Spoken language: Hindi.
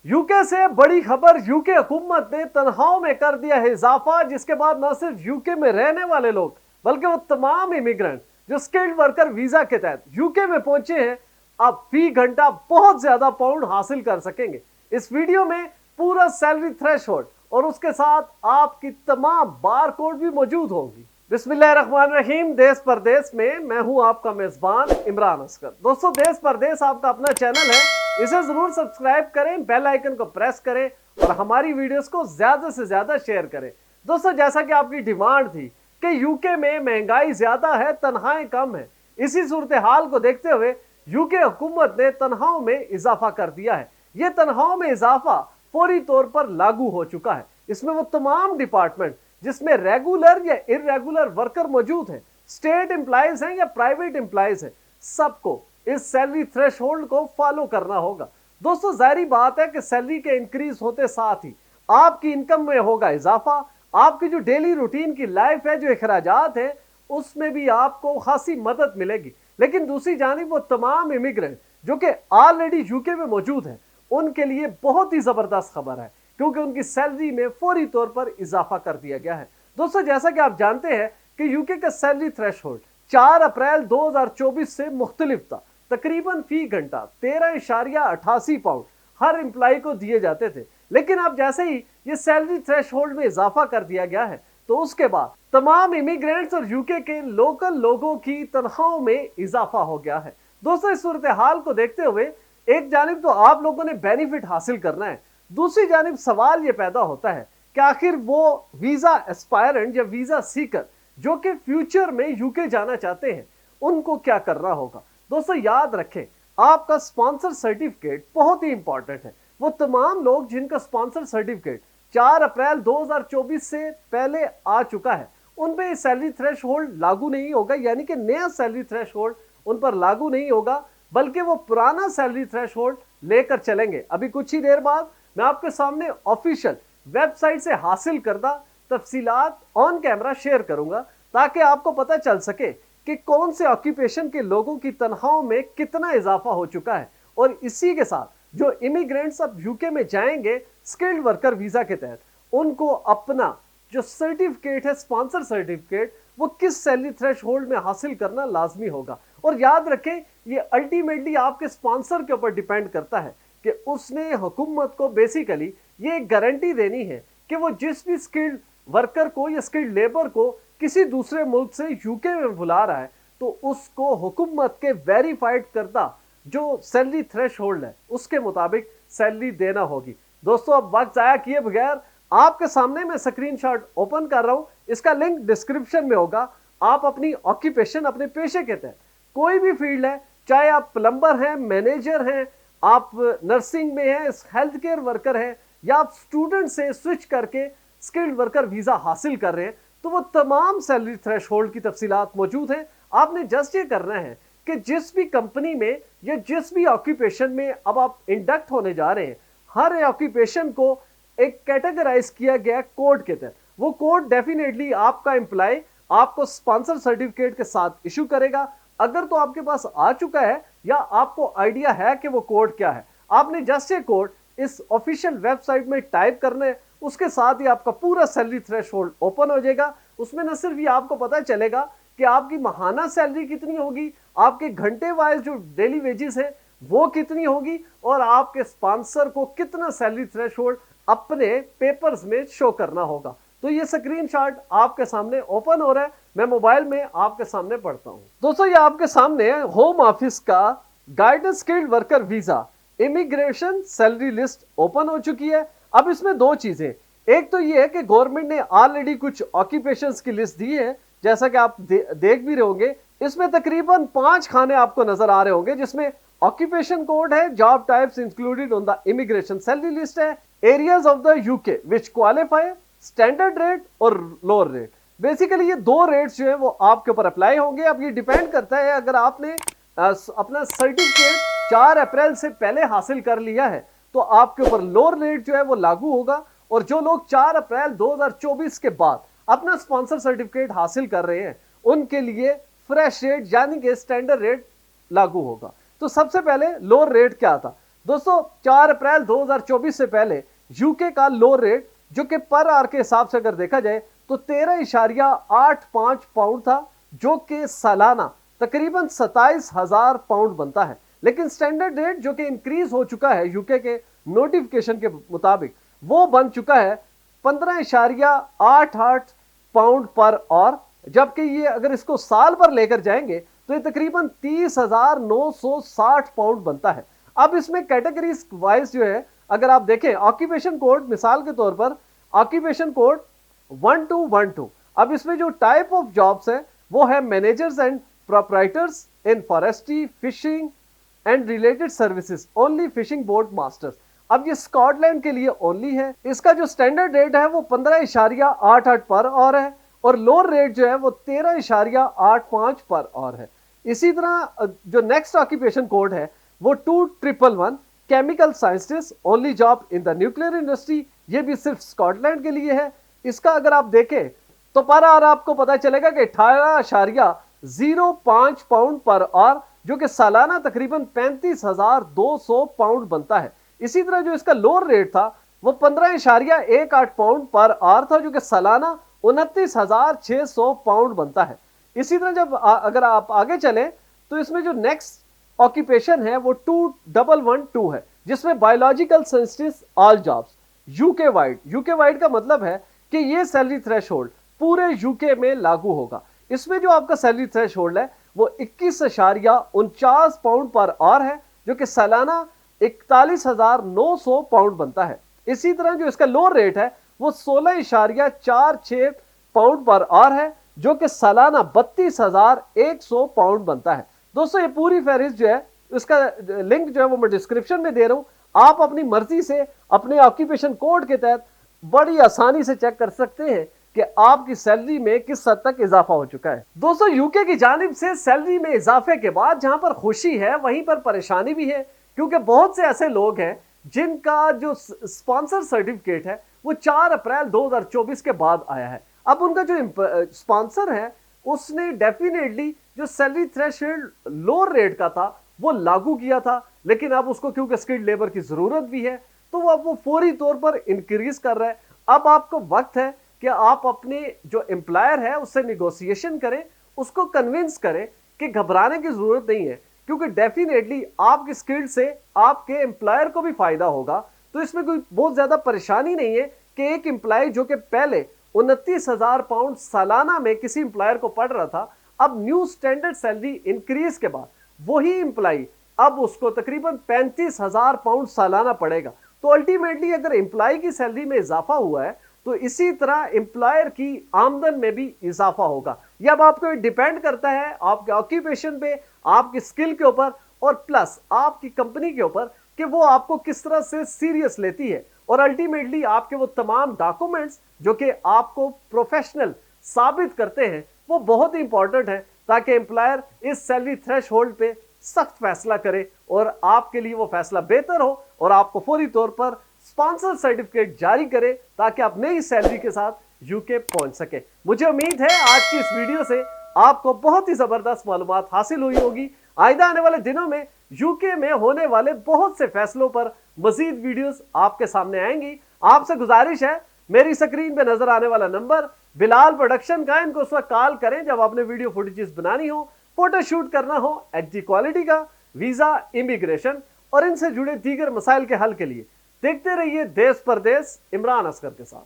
यूके से बड़ी खबर, यूके हुकूमत ने तनख्वाहों में कर दिया है इजाफा, जिसके बाद न सिर्फ यूके में रहने वाले लोग बल्कि वो तमाम इमिग्रेंट जो स्किल्ड वर्कर वीजा के तहत यूके में पहुंचे हैं अब फी घंटा बहुत ज्यादा पाउंड हासिल कर सकेंगे। इस वीडियो में पूरा सैलरी थ्रेशोल्ड और उसके साथ आपकी तमाम बार कोड भी मौजूद होंगी। बिस्मिल्लाहिर्रहमानिर्रहीम। देश परदेश में मैं हूं आपका मेजबान इमरान असगर। दोस्तों, देश परदेश आपका अपना चैनल है, इसे जरूर सब्सक्राइब करें, बेल आइकन को प्रेस करें और हमारी वीडियोस को ज्यादा से ज्यादा शेयर करें। दोस्तों, जैसा कि आपकी डिमांड थी कि यूके में महंगाई ज्यादा है, तनख्वाहें कम है, इसी सूरत हाल को देखते हुए यूके हुकूमत ने तनख्वाहों में इजाफा कर दिया है। यह तनख्वाहों में इजाफा फौरी तौर पर लागू हो चुका है। इसमें वो तमाम डिपार्टमेंट जिसमें रेगुलर या इरेगुलर वर्कर मौजूद हैं, स्टेट एम्प्लॉइज हैं या प्राइवेट एम्प्लॉइज हैं, सबको इस सैलरी थ्रेशोल्ड को फॉलो करना होगा। दोस्तों, जाहिर बात है कि सैलरी के इंक्रीज होते साथ ही आपकी इनकम में होगा इजाफा। आपकी जो डेली रूटीन की लाइफ है, जो अखराजात है, उसमें भी आपको खासी मदद मिलेगी। लेकिन दूसरी जानिब वो तमाम इमिग्रेंट जो कि ऑलरेडी यूके में मौजूद हैं, उनके लिए बहुत ही जबरदस्त खबर है, क्योंकि उनकी सैलरी में फौरी तौर पर इजाफा कर दिया गया है। दोस्तों, जैसा कि आप जानते हैं कि यूके का सैलरी थ्रेशोल्ड 4 अप्रैल 2024 से मुख्तलिफ था। तकरीबन फी घंटा 13.88 पाउंड हर एम्प्लॉय को दिए जाते थे। लेकिन अब जैसे ही ये सैलरी थ्रेशोल्ड में इजाफा कर दिया गया है, तो उसके बाद तमाम इमिग्रेंट्स और यूके के लोकल लोगों की तनख्वाहों में इजाफा हो गया है। दोस्तों, इस सूरत हाल को देखते हुए एक जानिब तो आप लोगों ने बेनिफिट हासिल करना है, दूसरी जानिब सवाल यह पैदा होता है कि आखिर वो वीजा एस्पायरेंट या वीजा सीकर जो कि फ्यूचर में यूके जाना चाहते हैं, उनको क्या करना होगा। दोस्तों, याद रखें, आपका स्पॉन्सर सर्टिफिकेट बहुत ही इंपॉर्टेंट है। वो तमाम लोग जिनका स्पॉन्सर सर्टिफिकेट 4 अप्रैल 2024 से पहले आ चुका है, उन पे सैलरी थ्रेशोल्ड लागू नहीं होगा, यानी कि नया सैलरी थ्रेशोल्ड उन पर लागू नहीं होगा, बल्कि वो पुराना सैलरी थ्रेशोल्ड लेकर चलेंगे। अभी कुछ ही देर बाद मैं आपके सामने ऑफिशियल वेबसाइट से हासिल करदा तफसीलात ऑन कैमरा शेयर करूंगा, ताकि आपको पता चल सके कि कौन से ऑक्यूपेशन के लोगों की तनख्वाहों में कितना इजाफा हो चुका है। और इसी के साथ जो इमिग्रेंट्स अब यूके में जाएंगे स्किल्ड वर्कर वीजा के तहत, उनको अपना जो सर्टिफिकेट है, स्पॉन्सर सर्टिफिकेट, वो किस सैलरी थ्रेशोल्ड में हासिल करना लाजमी होगा। और याद रखें, ये अल्टीमेटली आपके स्पॉन्सर के ऊपर डिपेंड करता है कि उसने हुकूमत को बेसिकली ये गारंटी देनी है कि वो जिस भी स्किल्ड वर्कर को या स्किल्ड लेबर को किसी दूसरे मुल्क से यूके में बुला रहा है, तो उसको हुकूमत के वेरीफाइड करदा जो सैलरी थ्रेशोल्ड है उसके मुताबिक सैलरी देना होगी। दोस्तों, अब वक्त जाया किए बगैर आपके सामने मैं स्क्रीनशॉट ओपन कर रहा हूं, इसका लिंक डिस्क्रिप्शन में होगा। आप अपनी ऑक्यूपेशन, अपने पेशे के तहत कोई भी फील्ड है, चाहे आप प्लम्बर हैं, मैनेजर हैं, आप नर्सिंग में हैं, हेल्थ केयर वर्कर हैं, या आप स्टूडेंट से स्विच करके स्किल्ड वर्कर वीजा हासिल कर रहे हैं, तो वो तमाम सैलरी थ्रेशोल्ड की तफसीलात मौजूद हैं। आपने जस्ट ये करना है कि जिस भी कंपनी में या जिस भी ऑक्यूपेशन में अब आप इंडक्ट होने जा रहे हैं, हर ऑक्यूपेशन को एक कैटेगराइज किया गया कोड के तहत। वो कोड डेफिनेटली आपका एम्प्लॉय आपको स्पॉन्सर सर्टिफिकेट के साथ इशू करेगा। अगर तो आपके पास आ चुका है या आपको आइडिया है कि वो कोड क्या है, आपने जस्ट ये कोड इस ऑफिशियल वेबसाइट में टाइप करना है। उसके साथ ही आपका पूरा सैलरी थ्रेशोल्ड ओपन हो जाएगा। उसमें न सिर्फ ये आपको पता चलेगा कि आपकी माहाना सैलरी कितनी होगी, आपके घंटे वाइज जो डेली वेजेस है वो कितनी होगी, और आपके स्पॉन्सर को कितना सैलरी थ्रेशोल्ड अपने पेपर्स में शो करना होगा। तो ये स्क्रीनशॉट आपके सामने ओपन हो रहा है, मैं मोबाइल में आपके सामने पढ़ता हूं। दोस्तों, ये आपके सामने होम ऑफिस का guidance skilled worker visa immigration salary list open हो चुकी है। अब इसमें दो चीजें, एक तो ये है कि गवर्नमेंट ने ऑलरेडी कुछ ऑक्यूपेशंस की लिस्ट दी है, जैसा कि आप देख भी रहे होंगे। इसमें तकरीबन 5 खाने आपको नजर आ रहे होंगे, जिसमें ऑक्यूपेशन कोड है, job types included on the immigration salary list है, areas of the UK which qualify, standard rate और लोअर रेट। बेसिकली ये दो रेट्स जो है वो आपके ऊपर अप्लाई होंगे। अब ये डिपेंड करता है, अगर आपने अपना सर्टिफिकेट 4 अप्रैल से पहले हासिल कर लिया है, तो आपके ऊपर लोअर रेट जो है वो लागू होगा। और जो लोग 4 अप्रैल 2024 के बाद अपना स्पॉन्सर सर्टिफिकेट हासिल कर रहे हैं, उनके लिए फ्रेश रेट यानी कि स्टैंडर्ड रेट लागू होगा। तो सबसे पहले लोअर रेट क्या था? दोस्तों 4 अप्रैल 2024 से पहले यूके का लो रेट जो कि पर आवर के हिसाब से अगर देखा जाए तो 13.85 पाउंड था, जो कि सालाना तकरीबन 27,000 पाउंड बनता है। लेकिन स्टैंडर्ड रेट जो कि इंक्रीज हो चुका है यूके के नोटिफिकेशन के मुताबिक, वो बन चुका है 15.88 पाउंड पर आवर, जबकि ये अगर इसको साल पर लेकर जाएंगे तो ये तकरीबन 30,960 पाउंड बनता है। अब इसमें कैटेगरीज वाइज जो है अगर आप देखें, ऑक्यूपेशन कोड मिसाल के तौर पर ऑक्यूपेशन कोड 1212, अब इसमें जो टाइप ऑफ जॉब्स है वो है managers and proprietors in forestry, fishing and related services, only fishing boat masters. अब ये स्कॉटलैंड के लिए ओनली है। इसका जो स्टैंडर्ड रेट है वो 15.88 पर आवर है और लोअर रेट जो है वो 13.85 पर आवर है। इसी तरह जो नेक्स्ट ऑक्यूपेशन कोड है वो 2111, chemical scientist, only job in the nuclear industry, ये भी सिर्फ स्कॉटलैंड के लिए है। इसका अगर आप देखें तो पर आवर आपको पता चलेगा कि 18.05 पाउंड पर आवर, जो कि सालाना तकरीबन 35,200 पाउंड बनता है। इसी तरह जो इसका लोअर रेट था वो 15.18 पाउंड पर आवर था, जो कि सालाना 29,600 पाउंड बनता है। इसी तरह जब अगर आप आगे चलें तो इसमें जो नेक्स्ट ऑक्यूपेशन है वो 2112 है, जिसमें biological scientist all jobs UK wide. UK wide का मतलब है कि ये सैलरी थ्रेशोल्ड पूरे यूके में लागू होगा। इसमें जो आपका सैलरी थ्रेशोल्ड है वो 21.49 पाउंड पर आवर है, जो कि सालाना 41,900 पाउंड बनता है। इसी तरह जो इसका लोअर रेट है वो 16.46 पाउंड पर आवर है, जो कि सालाना 32,100 पाउंड बनता है। दोस्तों ये पूरी फहरिस्त जो है, इसका लिंक जो है वो मैं डिस्क्रिप्शन में दे रहा हूं। आप अपनी मर्जी से अपने ऑक्यूपेशन कोड के तहत बड़ी आसानी से चेक कर सकते हैं कि आपकी सैलरी में किस हद तक इजाफा हो चुका है। दोस्तों यूके की जानिब से सैलरी में इजाफे के बाद जहां पर खुशी है वहीं पर परेशानी भी है, क्योंकि बहुत से ऐसे लोग हैं जिनका जो स्पॉन्सर सर्टिफिकेट है वो 4 अप्रैल 2024 के बाद आया है। अब उनका जो स्पॉन्सर है उसने डेफिनेटली जो सैलरी थ्रेशोल्ड लोअर रेट का था वो लागू किया था, लेकिन अब उसको क्योंकि स्किल्ड लेबर की जरूरत भी है तो वो फौरी तौर पर इंक्रीज कर रहा है। अब आपको वक्त है कि आप अपने जो एम्प्लॉयर है उससे निगोशिएशन करें, उसको कन्विंस करें कि घबराने की जरूरत नहीं है, क्योंकि डेफिनेटली आपकी स्किल्ड से आपके एम्प्लॉयर को भी फायदा होगा। तो इसमें कोई बहुत ज्यादा परेशानी नहीं है कि एक एम्प्लॉय जो कि पहले 29,000 पाउंड सालाना में किसी एम्प्लॉयर को पड़ रहा था, अब न्यू स्टैंडर्ड सैलरी इंक्रीज के बाद वही एम्प्लॉय अब उसको तकरीबन 35,000 पाउंड सालाना पड़ेगा। तो अल्टीमेटली अगर एम्प्लॉय की सैलरी में इजाफा हुआ है तो इसी तरह एम्प्लॉयर की आमदन में भी इजाफा होगा। यह अब आपको डिपेंड करता है आपके ऑक्यूपेशन पे, आपकी स्किल के ऊपर और प्लस आपकी कंपनी के ऊपर कि वो आपको किस तरह से सीरियस लेती है। और अल्टीमेटली आपके वो तमाम डॉक्यूमेंट्स जो कि आपको प्रोफेशनल साबित करते हैं वो बहुत ही इंपॉर्टेंट है, ताकि एम्प्लॉयर इस सैलरी थ्रेशोल्ड पे सख्त फैसला करे और आपके लिए वो फैसला बेहतर हो और आपको फौरी तौर पर स्पॉन्सर सर्टिफिकेट जारी करे, ताकि आप नई सैलरी के साथ यूके पहुंच सके। मुझे उम्मीद है आज की इस वीडियो से आपको बहुत ही जबरदस्त मालूमात हासिल हुई होगी। आइंदा आने वाले दिनों में यूके में होने वाले बहुत से फैसलों पर मजीद वीडियोस आपके सामने आएंगी। आपसे गुजारिश है, मेरी स्क्रीन पे नजर आने वाला नंबर बिलाल प्रोडक्शन का, इनको उस वक्त कॉल करें जब आपने वीडियो फुटेजेस बनानी हो, फोटो शूट करना हो एचडी क्वालिटी का, वीजा, इमिग्रेशन और इनसे जुड़े दीगर मसाइल के हल के लिए देखते रहिए देश परदेश इमरान असगर के साथ।